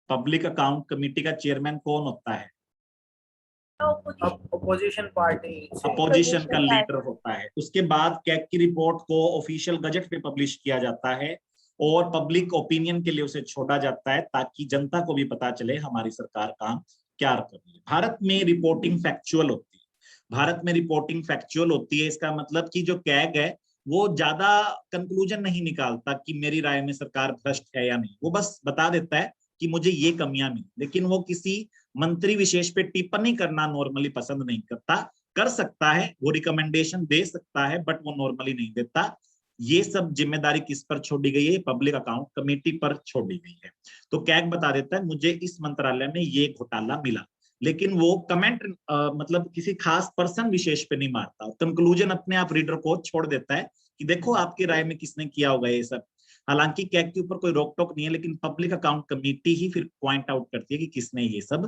Speaker 1: पब्लिक अकाउंट कमेटी का चेयरमैन कौन होता है?
Speaker 8: अपोजिशन पार्टी,
Speaker 1: अपोजिशन का लीडर होता है। उसके बाद कैग की रिपोर्ट को ऑफिशियल गजट पे पब्लिश किया जाता है और पब्लिक ओपिनियन के लिए उसे छोड़ा जाता है, ताकि जनता को भी पता चले हमारी सरकार काम क्या कर रही है। भारत में रिपोर्टिंग फैक्चुअल होती है, भारत में रिपोर्टिंग फैक्चुअल होती है। इसका मतलब कि जो कैग है वो ज्यादा कंक्लूजन नहीं निकालता कि मेरी राय में सरकार भ्रष्ट है या नहीं, वो बस बता देता है कि मुझे ये कमियां मिली। लेकिन वो किसी मंत्री विशेष पे टिप्पणी करना नॉर्मली पसंद नहीं करता। कर सकता है, वो रिकमेंडेशन दे सकता है, बट वो नॉर्मली नहीं देता। ये सब जिम्मेदारी किस पर छोड़ी गई है? पब्लिक अकाउंट कमेटी पर छोड़ी गई है। तो कैग बता देता है मुझे इस मंत्रालय में ये घोटाला मिला, लेकिन वो कमेंट मतलब किसी खास पर्सन विशेष पे नहीं मारता। कंक्लूजन अपने आप रीडर को छोड़ देता है कि देखो आपकी राय में किसने किया होगा ये सब। हालांकि कैग के ऊपर कोई रोक टोक नहीं है, लेकिन पब्लिक अकाउंट कमेटी ही फिर पॉइंट आउट करती है कि किसने ये सब